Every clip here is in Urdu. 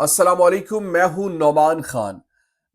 السلام علیکم، میں ہوں نعمان خان۔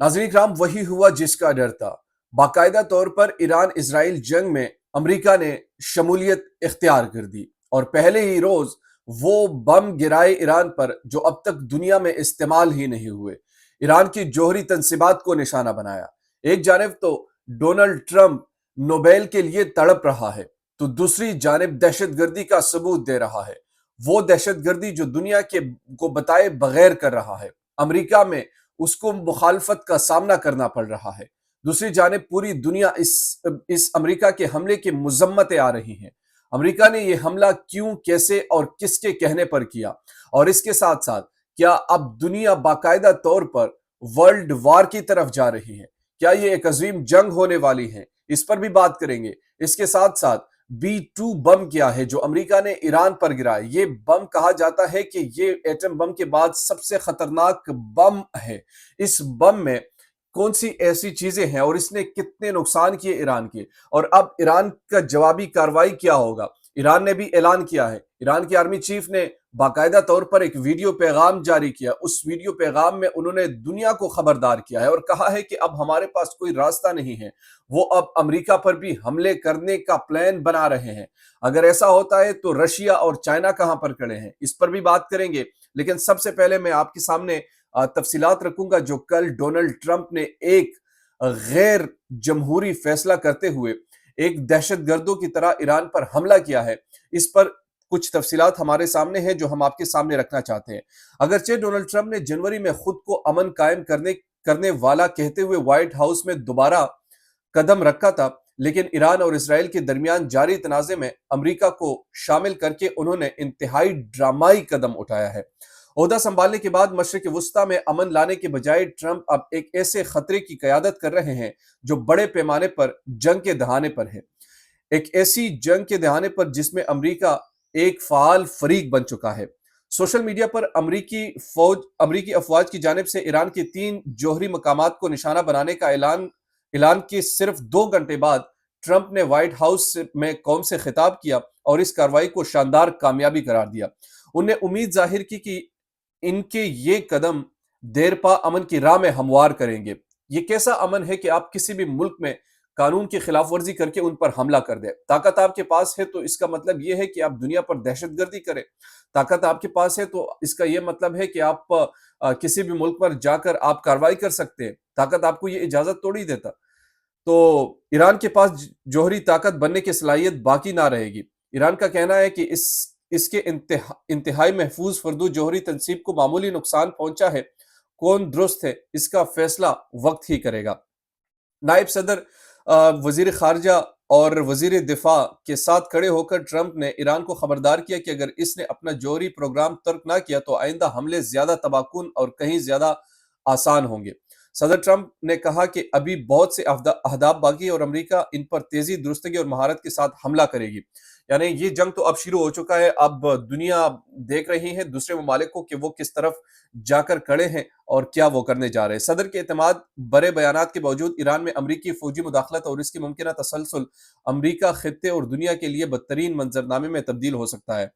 ناظرین کرام، وہی ہوا جس کا ڈر تھا۔ باقاعدہ طور پر ایران اسرائیل جنگ میں امریکہ نے شمولیت اختیار کر دی اور پہلے ہی روز وہ بم گرائے ایران پر جو اب تک دنیا میں استعمال ہی نہیں ہوئے۔ ایران کی جوہری تنصیبات کو نشانہ بنایا۔ ایک جانب تو ڈونلڈ ٹرمپ نوبیل کے لیے تڑپ رہا ہے، تو دوسری جانب دہشت گردی کا ثبوت دے رہا ہے، وہ دہشت گردی جو دنیا کے کو بتائے بغیر کر رہا ہے۔ امریکہ میں اس کو مخالفت کا سامنا کرنا پڑ رہا ہے۔ دوسری جانب پوری دنیا اس امریکہ کے حملے کی مذمتیں آ رہی ہیں۔ امریکہ نے یہ حملہ کیوں، کیسے اور کس کے کہنے پر کیا، اور اس کے ساتھ ساتھ کیا اب دنیا باقاعدہ طور پر ورلڈ وار کی طرف جا رہی ہے؟ کیا یہ ایک عظیم جنگ ہونے والی ہے؟ اس پر بھی بات کریں گے۔ اس کے ساتھ ساتھ B-2 بم کیا ہے جو امریکہ نے ایران پر گرا۔ یہ بم کہا جاتا ہے کہ یہ ایٹم بم کے بعد سب سے خطرناک بم ہے۔ اس بم میں کون سی ایسی چیزیں ہیں اور اس نے کتنے نقصان کیے ایران کے، اور اب ایران کا جوابی کارروائی کیا ہوگا؟ ایران نے بھی اعلان کیا ہے۔ ایران کی آرمی چیف نے باقاعدہ طور پر ایک ویڈیو پیغام جاری کیا۔ اس ویڈیو پیغام میں انہوں نے دنیا کو خبردار کیا ہے اور کہا ہے کہ اب ہمارے پاس کوئی راستہ نہیں ہے، وہ اب امریکہ پر بھی حملے کرنے کا پلان بنا رہے ہیں۔ اگر ایسا ہوتا ہے تو رشیا اور چائنا کہاں پر کھڑے ہیں، اس پر بھی بات کریں گے۔ لیکن سب سے پہلے میں آپ کے سامنے تفصیلات رکھوں گا جو کل ڈونلڈ ٹرمپ نے ایک غیر جمہوری فیصلہ کرتے ہوئے ایک دہشت گردوں کی طرح ایران پر حملہ کیا ہے۔ اس پر کچھ تفصیلات ہمارے سامنے ہیں جو ہم آپ کے سامنے رکھنا چاہتے ہیں۔ اگرچہ ڈونلڈ ٹرمپ نے جنوری میں خود کو امن قائم کرنے والا کہتے ہوئے وائٹ ہاؤس میں دوبارہ قدم رکھا تھا، لیکن ایران اور اسرائیل کے درمیان جاری تنازع میں امریکہ کو شامل کر کے انہوں نے انتہائی ڈرامائی قدم اٹھایا ہے۔ عہدہ سنبھالنے کے بعد مشرق وسطیٰ میں امن لانے کے بجائے ٹرمپ اب ایک ایسے خطرے کی قیادت کر رہے ہیں جو بڑے پیمانے پر جنگ کے دہانے پر ہے، ایک ایسی جنگ کے دہانے پر جس میں امریکہ ایک فعال فریق بن چکا ہے۔ سوشل میڈیا پر امریکی افواج کی جانب سے ایران کے 3 جوہری مقامات کو نشانہ بنانے کا اعلان کے صرف 2 گھنٹے بعد ٹرمپ نے وائٹ ہاؤس میں قوم سے خطاب کیا اور اس کارروائی کو شاندار کامیابی قرار دیا۔ انہوں نے امید ظاہر کی کہ ان کے یہ قدم دیرپا امن کی راہ میں ہموار کریں گے۔ یہ کیسا امن ہے کہ آپ کسی بھی ملک میں قانون کی خلاف ورزی کر کے ان پر حملہ کر دیں؟ طاقت آپ کے پاس ہے تو اس کا مطلب یہ ہے کہ آپ دنیا پر دہشت گردی کریں۔ طاقت آپ کے پاس ہے تو اس کا یہ مطلب ہے کہ آپ کسی بھی ملک پر جا کر آپ کارروائی کر سکتے ہیں۔ طاقت آپ کو یہ اجازت توڑی دیتا۔ تو ایران کے پاس جوہری طاقت بننے کی صلاحیت باقی نہ رہے گی۔ ایران کا کہنا ہے کہ اس کے انتہائی محفوظ فردو جوہری تنصیب کو معمولی نقصان پہنچا ہے۔ کون درست ہے اس کا فیصلہ وقت ہی کرے گا۔ نائب صدر، وزیر خارجہ اور وزیر دفاع کے ساتھ کھڑے ہو کر ٹرمپ نے ایران کو خبردار کیا کہ اگر اس نے اپنا جوہری پروگرام ترک نہ کیا تو آئندہ حملے زیادہ تباہ کن اور کہیں زیادہ آسان ہوں گے۔ صدر ٹرمپ نے کہا کہ ابھی بہت سے اہداف باقی اور امریکہ ان پر تیزی، درستگی اور مہارت کے ساتھ حملہ کرے گی۔ یعنی یہ جنگ تو اب شروع ہو چکا ہے۔ اب دنیا دیکھ رہی ہے دوسرے ممالک کو کہ وہ کس طرف جا کر کھڑے ہیں اور کیا وہ کرنے جا رہے ہیں۔ صدر کے اعتماد برے بیانات کے باوجود ایران میں امریکی فوجی مداخلت اور اس کی ممکنہ تسلسل امریکہ، خطے اور دنیا کے لیے بدترین منظرنامے میں تبدیل ہو سکتا ہے۔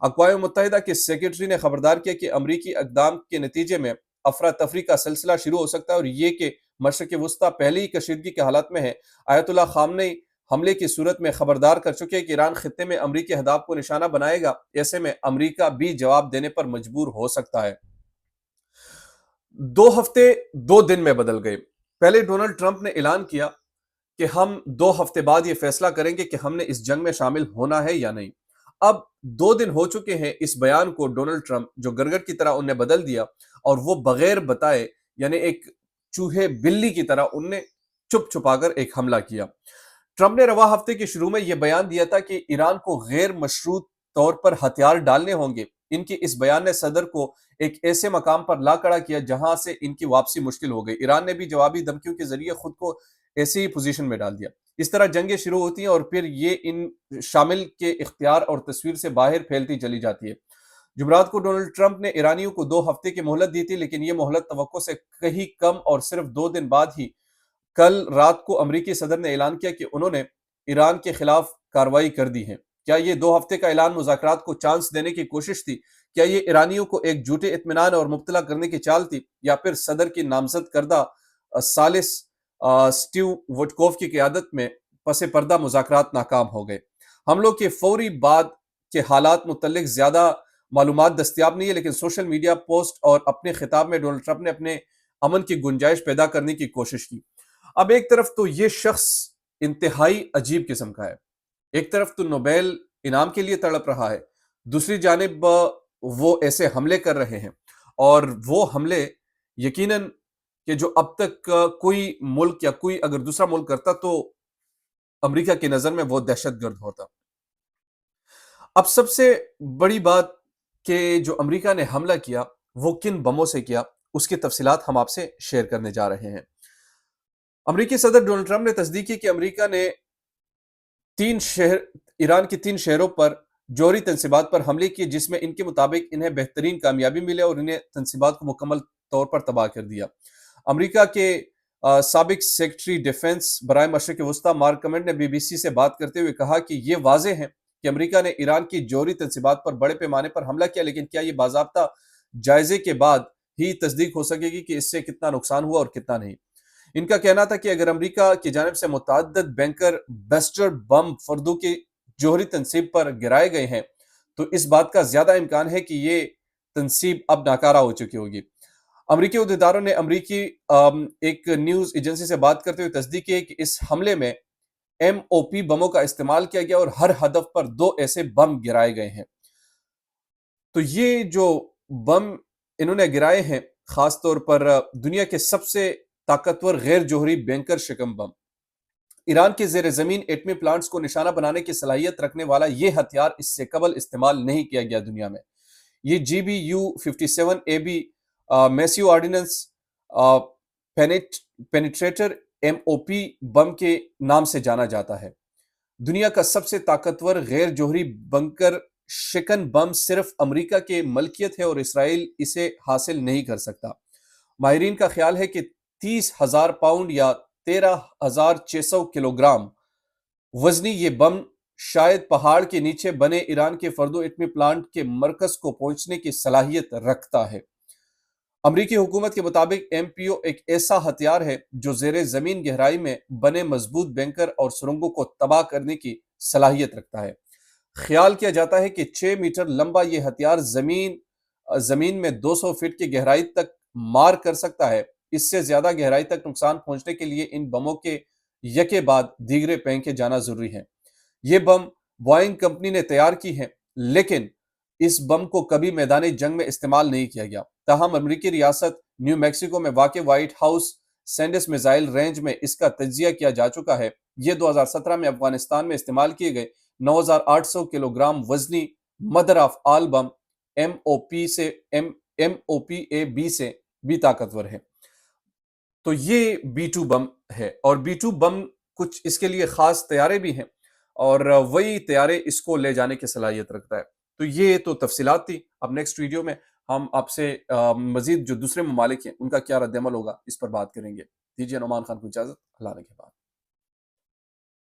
اقوام متحدہ کے سیکرٹری نے خبردار کیا کہ امریکی اقدام کے نتیجے میں افراتفری کا سلسلہ شروع ہو سکتا ہے، اور یہ کہ مشرق وسطیٰ پہلے ہی کشیدگی کے حالات میں ہے۔ آیت اللہ خامنئی حملے کی صورت میں خبردار کر چکے کہ ایران خطے میں امریکی اہداف کو نشانہ بنائے گا، ایسے میں امریکہ بھی جواب دینے پر مجبور ہو سکتا ہے۔ 2 ہفتے 2 دن میں بدل گئے۔ پہلے ڈونلڈ ٹرمپ نے اعلان کیا کہ ہم 2 ہفتے بعد یہ فیصلہ کریں گے کہ ہم نے اس جنگ میں شامل ہونا ہے یا نہیں۔ اب 2 دن ہو چکے ہیں اس بیان کو ڈونلڈ ٹرمپ جو گرگٹ کی طرح انہیں بدل دیا، اور وہ بغیر بتائے، یعنی ایک چوہے بلی کی طرح ان نے چھپ چھپا کر ایک حملہ کیا۔ ٹرمپ نے رواں ہفتے کے شروع میں یہ بیان دیا تھا کہ ایران کو غیر مشروط طور پر ہتھیار ڈالنے ہوں گے۔ ان کے اس بیان نے صدر کو ایک ایسے مقام پر لا کھڑا کیا جہاں سے ان کی واپسی مشکل ہو گئی۔ ایران نے بھی جوابی دھمکیوں کے ذریعے خود کو ایسی ہی پوزیشن میں ڈال دیا۔ اس طرح جنگیں شروع ہوتی ہیں اور پھر یہ ان شامل کے اختیار اور تصویر سے باہر پھیلتی چلی جاتی ہے۔ جمعرات کو ڈونلڈ ٹرمپ نے ایرانیوں کو 2 ہفتے کی مہلت دی تھی، لیکن یہ مہلت توقع سے کہیں کم اور صرف 2 دن بعد ہی کل رات کو امریکی صدر نے اعلان کیا کہ انہوں نے ایران کے خلاف کارروائی کر دی ہے۔ کیا یہ 2 ہفتے کا اعلان مذاکرات کو چانس دینے کی کوشش تھی کیا یہ ایرانیوں کو ایک جھوٹے اطمینان اور مبتلا کرنے کی چال تھی، یا پھر صدر کی نامزد کردہ سالس سٹیو وٹکوف کی قیادت میں پس پردہ مذاکرات ناکام ہو گئے؟ حملوں کے فوری بعد کے حالات متعلق زیادہ معلومات دستیاب نہیں ہے، لیکن سوشل میڈیا پوسٹ اور اپنے خطاب میں ڈونلڈ ٹرمپ نے اپنے امن کی گنجائش پیدا کرنے کی کوشش کی۔ اب ایک طرف تو یہ شخص انتہائی عجیب قسم کا ہے، ایک طرف تو نوبیل انعام کے لیے تڑپ رہا ہے، دوسری جانب وہ ایسے حملے کر رہے ہیں، اور وہ حملے یقیناً کہ جو اب تک کوئی ملک یا کوئی اگر دوسرا ملک کرتا تو امریکہ کی نظر میں وہ دہشت گرد ہوتا۔ اب سب سے بڑی بات کہ جو امریکہ نے حملہ کیا وہ کن بموں سے کیا، اس کی تفصیلات ہم آپ سے شیئر کرنے جا رہے ہیں۔ امریکی صدر ڈونلڈ ٹرمپ نے تصدیق کی کہ امریکہ نے ایران کی 3 شہروں پر جوہری تنصیبات پر حملے کیے، جس میں ان کے مطابق انہیں بہترین کامیابی ملے اور انہیں تنصیبات کو مکمل طور پر تباہ کر دیا۔ امریکہ کے سابق سیکرٹری ڈیفنس برائے مشرق وسطیٰ مارک کمنٹ نے بی بی سی سے بات کرتے ہوئے کہا کہ یہ واضح ہے کہ امریکہ نے ایران کی جوہری تنصیبات پر بڑے پیمانے پر حملہ کیا، لیکن کیا یہ باضابطہ جائزے کے بعد ہی تصدیق ہو سکے گی کہ اس سے کتنا نقصان ہوا اور کتنا نہیں؟ ان کا کہنا تھا کہ اگر امریکہ کی جانب سے متعدد بنکر بسٹر بم فردوں کی جوہری تنصیب پر گرائے گئے ہیں تو اس بات کا زیادہ امکان ہے کہ یہ تنصیب اب ناکارہ ہو چکی ہوگی۔ امریکی عہدیداروں نے امریکی ایک نیوز ایجنسی سے بات کرتے ہوئے تصدیق کی کہ اس حملے میں MOP بموں کا استعمال کیا گیا اور ہر ہدف پر 2 ایسے بم گرائے گئے ہیں۔ تو یہ جو بم انہوں نے گرائے ہیں خاص طور پر دنیا کے سب سے طاقتور غیر جوہری بینکر شکم بم، ایران کے زیر زمین ایٹمی پلانٹس کو نشانہ بنانے کی صلاحیت رکھنے والا یہ ہتھیار اس سے قبل استعمال نہیں کیا گیا دنیا میں۔ یہ GBU-57AB میسیو آرڈیننس پینیٹریٹر MOP بم کے نام سے جانا جاتا ہے۔ دنیا کا سب سے طاقتور غیر جوہری بنکر شکن بم صرف امریکہ کے ملکیت ہے اور اسرائیل اسے حاصل نہیں کر سکتا۔ ماہرین کا خیال ہے کہ 30,000 پاؤنڈ یا 13,600 کلوگرام وزنی یہ بم شاید پہاڑ کے نیچے بنے ایران کے فردو ایٹمی پلانٹ کے مرکز کو پہنچنے کی صلاحیت رکھتا ہے۔ امریکی حکومت کے مطابق MPO ایک ایسا ہتھیار ہے جو زیر زمین گہرائی میں بنے مضبوط بنکر اور سرنگوں کو تباہ کرنے کی صلاحیت رکھتا ہے۔ خیال کیا جاتا ہے کہ 6 میٹر لمبا یہ ہتھیار زمین میں 200 فٹ کی گہرائی تک مار کر سکتا ہے۔ اس سے زیادہ گہرائی تک نقصان پہنچنے کے لیے ان بموں کے یکے بعد دیگرے پھینکے جانا ضروری ہے۔ یہ بم بوئنگ کمپنی نے تیار کی ہیں، لیکن اس بم کو کبھی میدان جنگ میں استعمال نہیں کیا گیا۔ تاہم امریکی ریاست نیو میکسیکو میں واقع white house sends missile range میں اس کا تجزیہ کیا جا چکا ہے۔ یہ 2017 میں افغانستان میں استعمال کیے گئے 9,800 کلوگرام وزنی mother of all bomb MOPAB سے بھی طاقتور ہے۔ تو یہ B2 بم ہے، اور B2 بم کچھ اس کے لیے خاص طیارے بھی ہیں، اور وہی طیارے اس کو لے جانے کی صلاحیت رکھتا ہے۔ تو یہ تو تفصیلات تھی۔ اب نیکسٹ ویڈیو میں ہم آپ سے مزید جو دوسرے ممالک ہیں ان کا کیا رد عمل ہوگا اس پر بات کریں گے۔ دیجیے نعمان خان کو اجازت، اللہ نے کے بعد۔